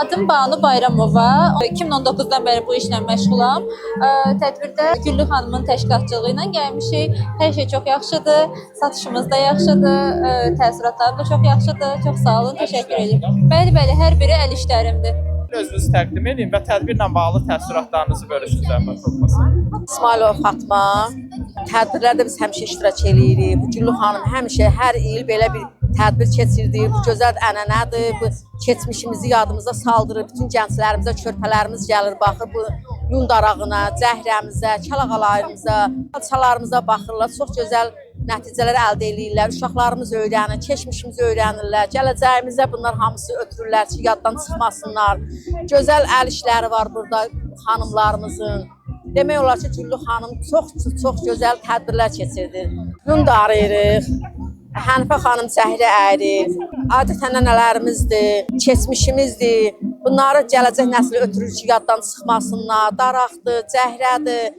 Adım Banu Bayramova. 2019-dan bəri bu işlə məşğulam. Tədbirdə Güllü xanımın təşkilatçılığı ilə gəlmişik. Hər şey çox yaxşıdır. Satışımız da yaxşıdır. Təəssüratlarım da çox yaxşıdır. Çox sağ olun, təşəkkür edirəm. Bəli, hər biri əl işlərimdir. Özünüzü təqdim edin və tədbirlə bağlı təəssüratlarınızı bölüşün zəhmət olmasa. İsmailova Fatma. Tədbirlərdə biz həmişə iştirak edirik. Bu Güllü xanım həmişə hər il belə bir tədbir keçirdir. Bu gözəl ənənədir. Bu keçmişimizi yadımıza saldırır. Bütün gənclərimizə, körpələrimiz gəlir, baxır bu yun darağına, cəhrəmizə, kəlağalarımıza, çalarımıza baxırlar. Çox gözəl nəticələr əldə edirlər. Uşaqlarımız öyrənir, keçmişimizi öyrənirlər. Gələcəyimizə bunlar hamısı ötürürlər ki, yaddan çıxmasınlar. Gözəl əl işləri var burada xanımlarımızın. Demək olar ki, Güllü xanım çox gözəl tədbirlər keçirdir. Yun darayırıq, Hənifə xanım cəhri əyirik, adət-ənənələrimizdir, keçmişimizdir. Bunları gələcək nəslə ötürür ki, yaddan çıxmasınlar. Daraqdır, cəhrədir,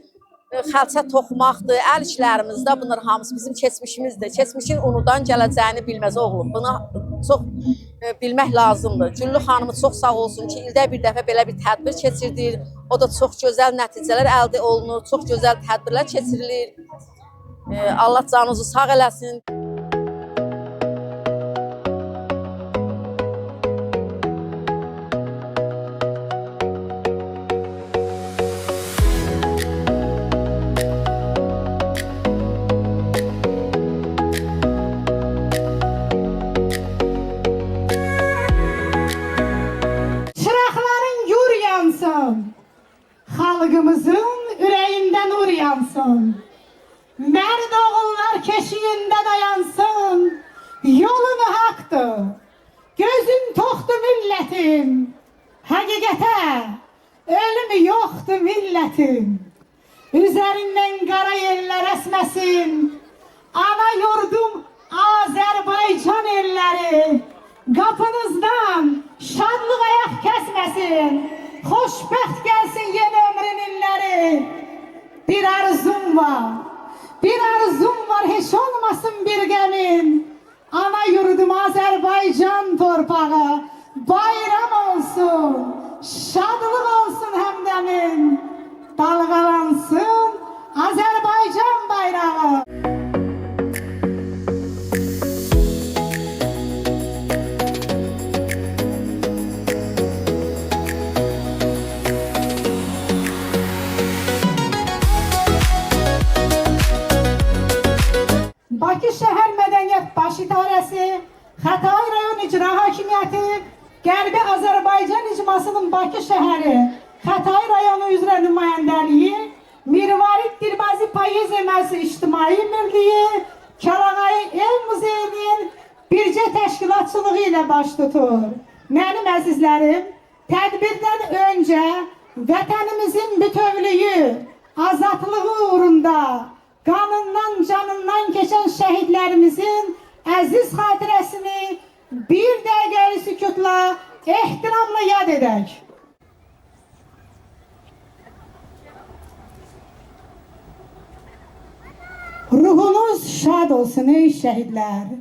xəlçə toxumaqdır, əl işlərimizdə bunlar hamısı bizim keçmişimizdir. Keçmişin unudan gələcəyini bilməz oğlum. Bunu çox bilmək lazımdır. Güllü xanımı çox sağ olsun ki, ildə bir dəfə belə bir tədbir keçirdir. O da çox gözəl nəticələr əldə olunur, çox gözəl tədbirlər keçirilir. Allah canınızı sağ eləsin. Xalqımızın ürəyində nur yansın. Mərd oğullar keşiyində dayansın. Yolunu haqdır. Gözün toxdur millətim. Həqiqətə ölümü yoxdur millətim. Üzərindən qara yerlər əsməsin. Ana yurdum Azərbaycan elləri. Qapınızdan şadlıq ayaq kəsməsin. Xoşbəxt gəlsin yeni ömrün illəri. Bir arzum var, heç olmasın bir qəmin. Ana yurdum Azərbaycan torpağı, bayram olsun, şadlıq olsun həmdəmin. Dalğalansın Azərbaycan bayrağı. Bakı Şəhər Mədəniyyət Baş İdarəsi, Xətai Rayon İcra Hakimiyyəti, Qərbi Azərbaycan İcmasının Bakı şəhəri, Xətai rayonu üzrə nümayəndəliyi, Mirvarid Dilbazi Payiz Eməsi İctimai Birliyi, Kəlağayı El Muzeyinin bircə təşkilatçılığı ilə baş tutur. Mənim əzizlərim, tədbirdən öncə vətənimizin bütövlüyü, azadlığı uğrunda qanından, canından keçən şəhidlərimizin əziz xatirəsini bir dəqiqəli sükutla ehtiramla yad edək. Ruhunuz şad olsun ey şəhidlər.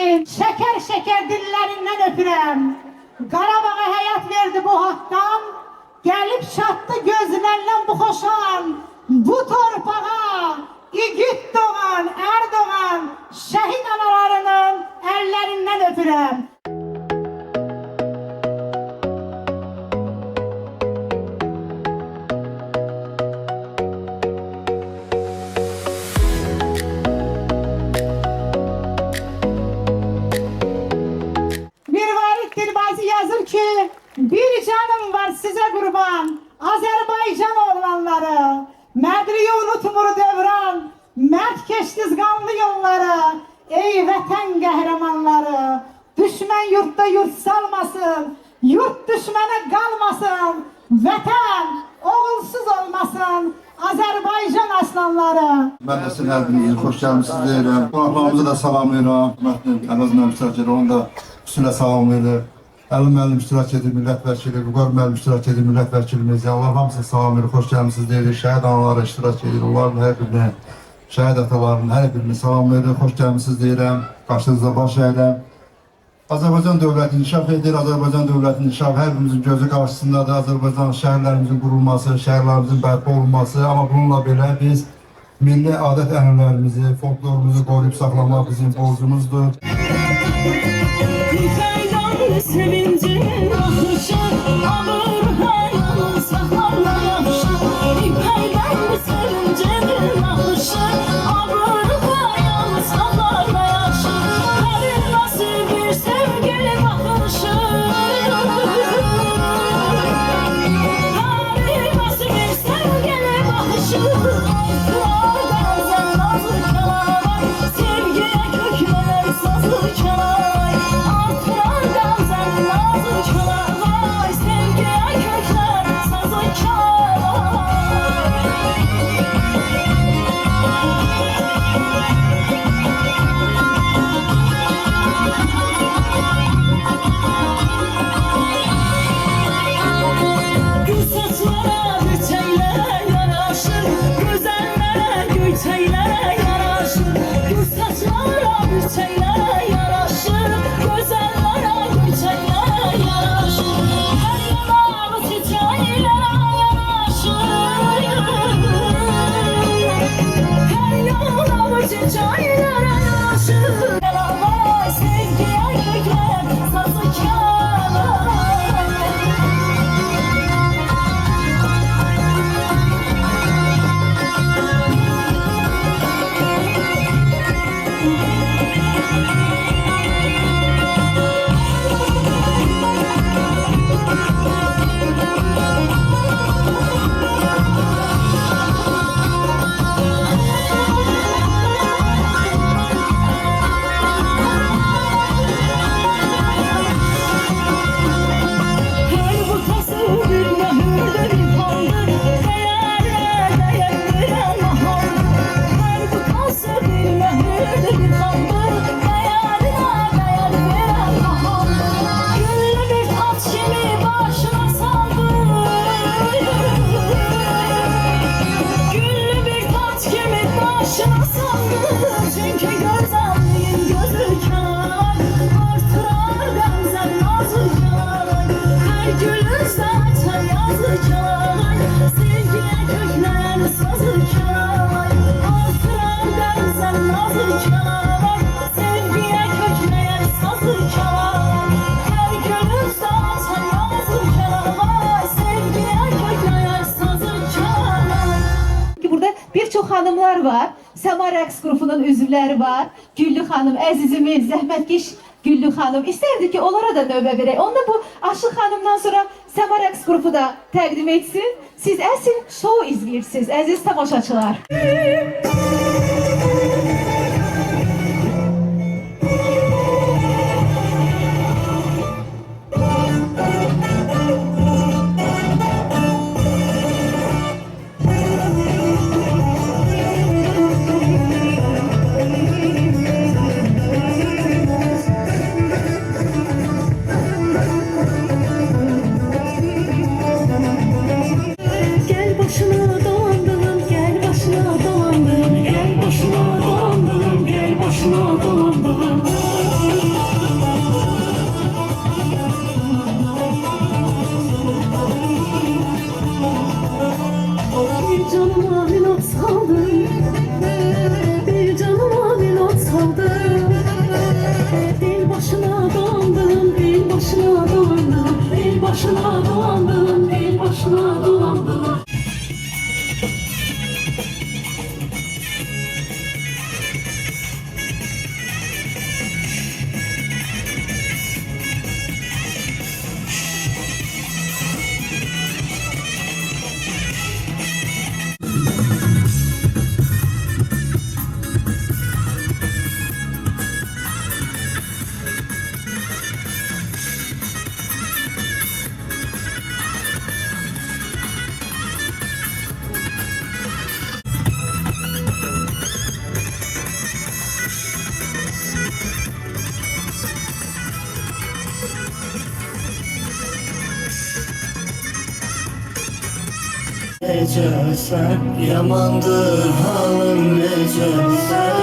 Sizin şeker şeker dillerinden öpürem. Qarabağ'a həyat verdi bu haqdan. Gəlib çatdı gözlərlə bu xoşan. Bu torpağa igid doğan, doğan şəhid analarının əllərindən öpürəm. Mirvarid Dilbazi yazır ki, bir canım var size kurban, Azerbaycan oğlanları. Mədriyi unutmur dövran, mərd keçdiz qanlı yolları. Ey vətən qəhrəmanları, düşmən yurtda yurt salmasın, yurt düşmənə qalmasın, vətən oğulsuz olmasın, Azərbaycan aslanları. Mən də sizin hər birinizin xoş gəlmişsiniz deyirəm. Qonaqlarımızı da salamlayıram. Əlaz müəllim iştirak edir, onu da xüsusilə salamlayırıq. Əli müəllim iştirak edir, millət vəkili, Vüqar müəllim iştirak edir, millət vəkilimiz. Allah hamısını salamlayırıq, xoş gəlmişsiniz deyirik. Şəhid anaları iştirak edir, onların hər birini, şəhid atalarının hər birini salamlayırıq, xoş gəlmişsiniz deyirəm. Qarşınızda baş əyirəm. Azərbaycan dövləti inkişaf edir, Azərbaycan dövləti inkişaf hər birimizin gözü qarşısındadır. Azərbaycan şəhərlərimizin qurulması, şəhərlərimizin bərpa olunması, amma bununla belə biz milli adət ənənələrimizi, folklorumuzu qoruyub saxlamaq bizim borcumuzdur. Sevincin akışı alır hayalın saklarla yakışı. İpeyden sevincin akışı alır hayalın saklarla yakışı. Her nasıl bir sevgili bakışı, her nasıl bir sevgili bakışı. Aslar benzer nazlı kenar, sevgiye köklenir sazlı kenar. Birçok hanımlar var. Sema Rəqs qrupunun üzvləri var. Güllü xanım, əzizimiz, zəhmətkeş Güllü xanım. İstərdik ki, onlara da növbə verək. Onda bu Aşıq xanımdan sonra Sema Rəqs qrupu da təqdim etsin. Siz əsl şou izləyirsiniz, əziz tamaşaçılar. Gel başına dolandım, gel başına dolandım. başına dolandım, el başına dolandım. Necə sən, yamandır halım necə sən.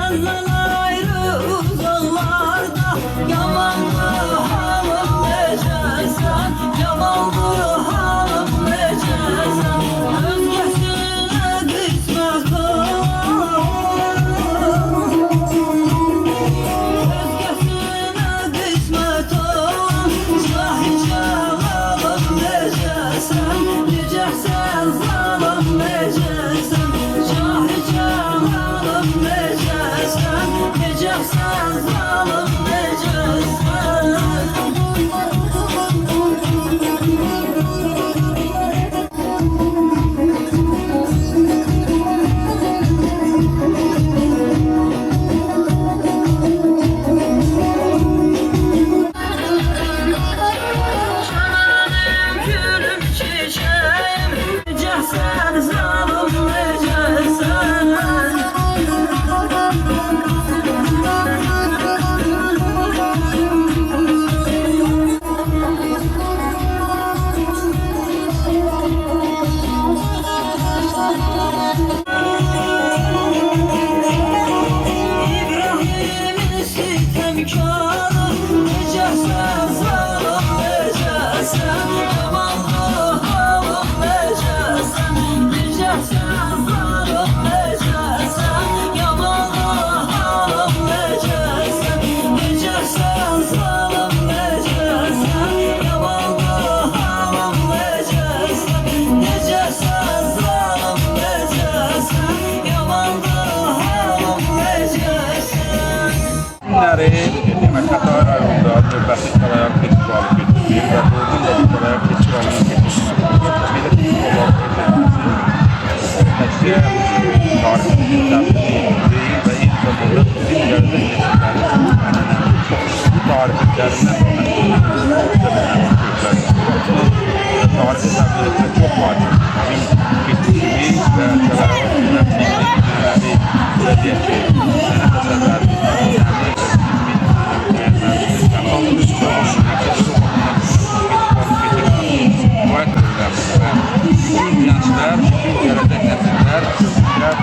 Senden ayrı uzaklarda, yamandır halım necə sən, yamandır halım necə sən. Özgəsinə qismət olan, şahicə halım necə sən, necəsən zalım necəsən, şahicə halım necəsən, necəsən zalım necəsən. Canım gülüm çiçeğim, necəsən zalım necəsən. İbrahimin sitemkarı, necəsən zalım necəsən, yamandır halım necəsən, necəsən zalım necəsən, yamandır halım necəsən, necəsən zalım necəsən, yamandır halım necəsən, necəsən zalım necəsən, yamandır halım necəsən. Günləri demək Xətai rayonunda növbəti qalayan festivalı keçirilir və doğrudan da bu qalayan festivalının keçirilməsi təkcə tariximizin təbliği deyil və eyni zamanda bizim yerdə bu tarixin dərindən tarixi təbliğ etmək çox vacib. Bizim keçmişimiz və Kələyan və deyək ki, sənət əsərlərimiz gençler, gelecek nesiller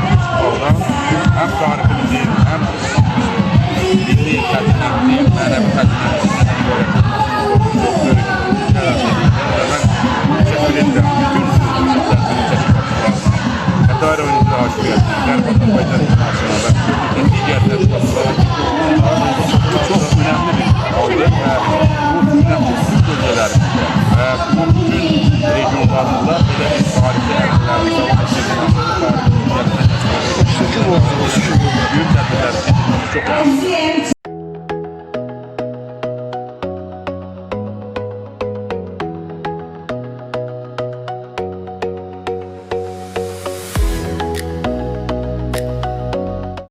festivaldan hem tarihimizin hem milli xəzinəmizin, mənəvi xəzinəmizin ben teşekkür ederim. Bütün Xətai rayonu icra hakimiyyətinin, Azərbaycan Respublikasının və digər təşkilatlarına